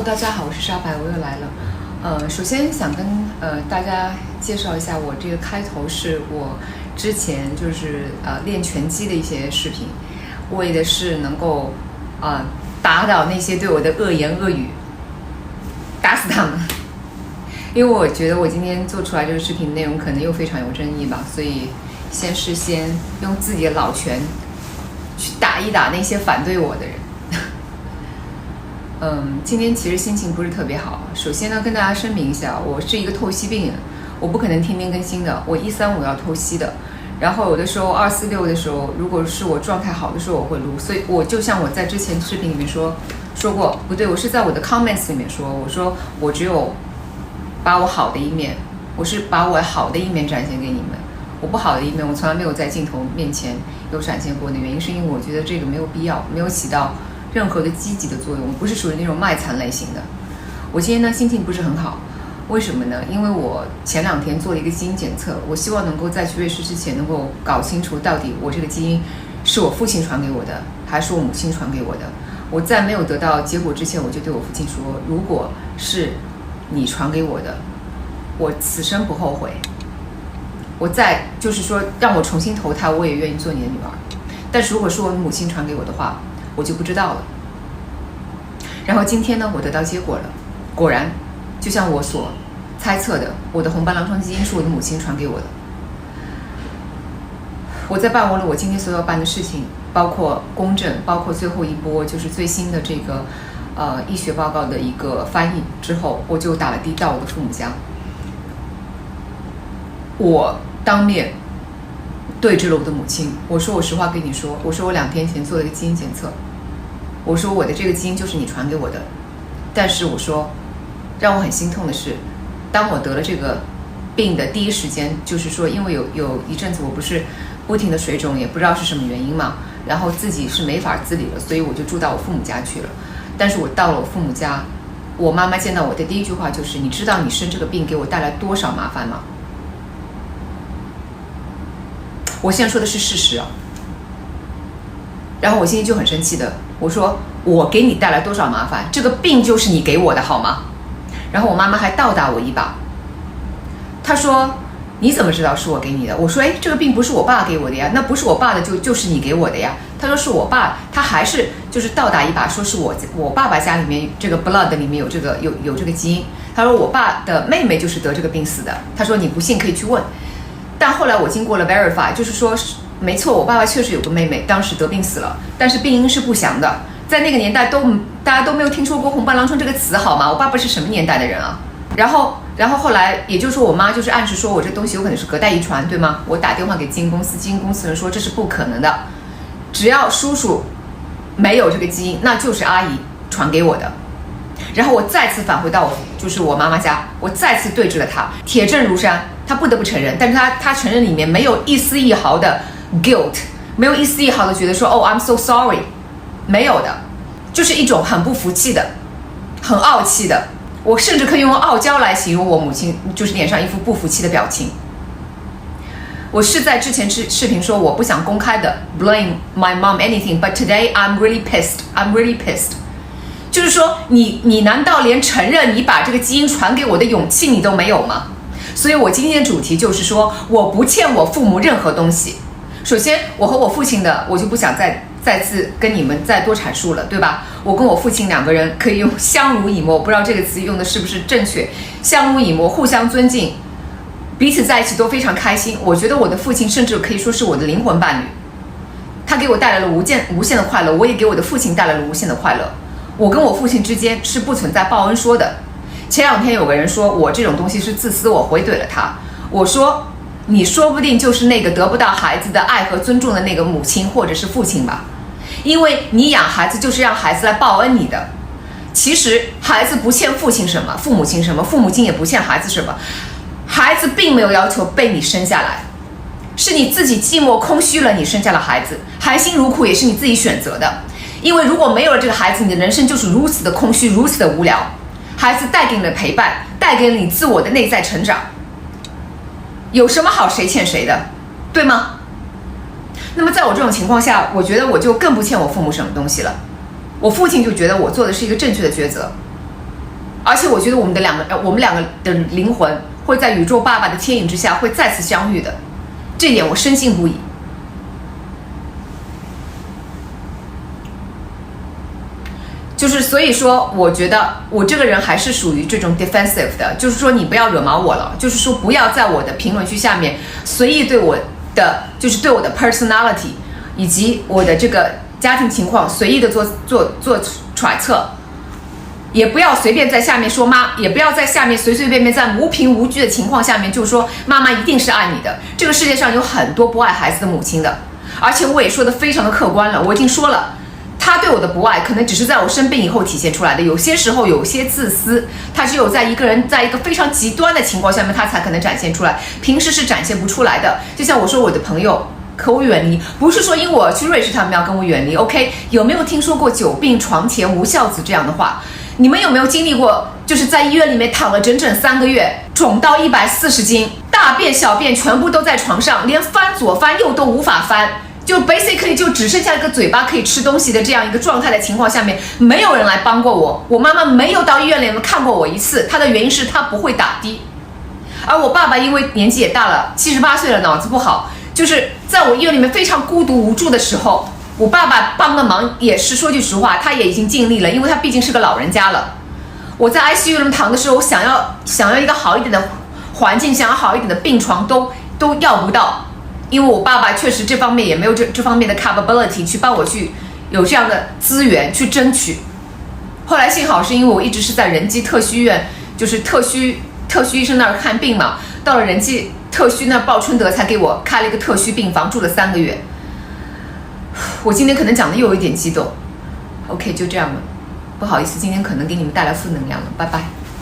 Hello， 大家好，我是沙白，我又来了。首先想跟大家介绍一下，我这个开头是我之前就是练拳击的一些视频，为的是能够打倒那些对我的恶言恶语，打死他们。因为我觉得我今天做出来这个视频内容可能又非常有争议吧，所以先用自己的老拳去打一打那些反对我的人。今天其实心情不是特别好。首先呢，跟大家声明一下，我是一个透析病人，我不可能天天更新的。我135要透析的，然后有的时候246的时候，如果是我状态好的时候，我会录。所以我就像我在之前视频里面说过，不对，我是在我的 comments 里面说，我说我只有把我好的一面，我是把我好的一面展现给你们。我不好的一面，我从来没有在镜头面前有展现过的原因，是因为我觉得这个没有必要，没有起到任何的积极的作用，我不是属于那种卖惨类型的。我今天呢心情不是很好，为什么呢？因为我前2天做了一个基因检测，我希望能够在去瑞士之前能够搞清楚到底我这个基因是我父亲传给我的，还是我母亲传给我的。我在没有得到结果之前，我就对我父亲说，如果是你传给我的，我此生不后悔。我再就是说让我重新投胎，我也愿意做你的女儿。但是如果是我母亲传给我的话，我就不知道了。然后今天呢，我得到结果了，果然就像我所猜测的，我的红斑狼疮基因是我的母亲传给我的。我在办完了我今天所有办的事情，包括公证，包括最后一波就是最新的这个医学报告的一个翻译之后，我就打了的到我的父母家。我当面对峙了我的母亲，我说我实话跟你说，我说我2天前做了一个基因检测，我说我的这个基因就是你传给我的，但是我说让我很心痛的是，当我得了这个病的第一时间，就是说因为有一阵子我不是不停的水肿，也不知道是什么原因嘛，然后自己是没法自理了，所以我就住到我父母家去了。但是我到了我父母家，我妈妈见到我的第一句话就是，你知道你生这个病给我带来多少麻烦吗？我现在说的是事实啊。然后我心里就很生气的，我说我给你带来多少麻烦，这个病就是你给我的好吗？然后我妈妈还倒打我一把，她说你怎么知道是我给你的？我说这个病不是我爸给我的呀，那不是我爸的就是你给我的呀。她说是我爸，她还是就是倒打一把，说是我爸爸家里面这个 blood 里面有这个基因。她说我爸的妹妹就是得这个病死的。她说你不信可以去问。但后来我经过了 verify， 就是说没错，我爸爸确实有个妹妹，当时得病死了，但是病因是不详的。在那个年代大家都没有听说过红斑狼疮这个词好吗？我爸爸是什么年代的人啊？然后后来也就是说我妈就是暗示说我这东西有可能是隔代遗传，对吗？我打电话给基因公司，基因公司人说这是不可能的，只要叔叔没有这个基因，那就是阿姨传给我的。然后我再次返回到我妈妈家，我再次对峙了她，铁证如山，她不得不承认，但是她承认里面没有一丝一毫的 guilt， 没有一丝一毫的觉得说I'm so sorry， 没有的，就是一种很不服气的，很傲气的，我甚至可以用傲娇来形容我母亲，就是脸上一副不服气的表情。我是在之前视频说我不想公开的 blame my mom anything， but today I'm really pissed。就是说你难道连承认你把这个基因传给我的勇气你都没有吗？所以我今天的主题就是说，我不欠我父母任何东西。首先我和我父亲的我就不想再次跟你们再多阐述了，对吧？我跟我父亲2个人可以用相濡以沫，我不知道这个词用的是不是正确，相濡以沫，互相尊敬，彼此在一起都非常开心。我觉得我的父亲甚至可以说是我的灵魂伴侣，他给我带来了无限的快乐，我也给我的父亲带来了无限的快乐。我跟我父亲之间是不存在报恩说的。前2天有个人说我这种东西是自私，我回怼了他，我说你说不定就是那个得不到孩子的爱和尊重的那个母亲或者是父亲吧，因为你养孩子就是让孩子来报恩你的。其实孩子不欠父亲什么，父母亲什么，父母亲也不欠孩子什么，孩子并没有要求被你生下来，是你自己寂寞空虚了，你生下了孩子，含辛茹苦也是你自己选择的。因为如果没有了这个孩子，你的人生就是如此的空虚，如此的无聊。孩子带给你的陪伴，带给你自我的内在成长，有什么好谁欠谁的，对吗？那么在我这种情况下，我觉得我就更不欠我父母什么东西了。我父亲就觉得我做的是一个正确的抉择，而且我觉得我们两个的灵魂会在宇宙爸爸的牵引之下会再次相遇的，这一点我深信不疑。就是所以说，我觉得我这个人还是属于这种 defensive 的，就是说你不要惹毛我了，就是说不要在我的评论区下面随意对我的，就是对我的 personality 以及我的这个家庭情况随意的做揣测，也不要随便在下面说也不要在下面随随便便在无凭无据的情况下面就说妈妈一定是爱你的。这个世界上有很多不爱孩子的母亲的，而且我也说的非常的客观了，我已经说了。他对我的不爱可能只是在我生病以后体现出来的，有些时候有些自私，他只有在一个人在一个非常极端的情况下面他才可能展现出来，平时是展现不出来的。就像我说我的朋友可我远离，不是说因为我去瑞士他们要跟我远离 OK， 有没有听说过久病床前无孝子这样的话？你们有没有经历过就是在医院里面躺了整整3个月，肿到140斤，大便小便全部都在床上，连翻左翻右都无法翻，就 basically 就只剩下一个嘴巴可以吃东西的这样一个状态的情况下面，没有人来帮过我，我妈妈没有到医院里面看过我一次，她的原因是她不会打的。而我爸爸因为年纪也大了，78岁了，脑子不好，就是在我医院里面非常孤独无助的时候，我爸爸帮的忙也是说句实话，他也已经尽力了，因为他毕竟是个老人家了。我在 ICU 里面躺的时候，我想要一个好一点的环境，想要好一点的病床都要不到。因为我爸爸确实这方面也没有这方面的 capability 去帮我去有这样的资源去争取。后来幸好是因为我一直是在仁济特需医院，就是特需医生那儿看病嘛，到了仁济特需那鲍春德才给我开了一个特需病房，住了3个月。我今天可能讲的又有一点激动 ，OK 就这样了，不好意思，今天可能给你们带来负能量了，拜拜。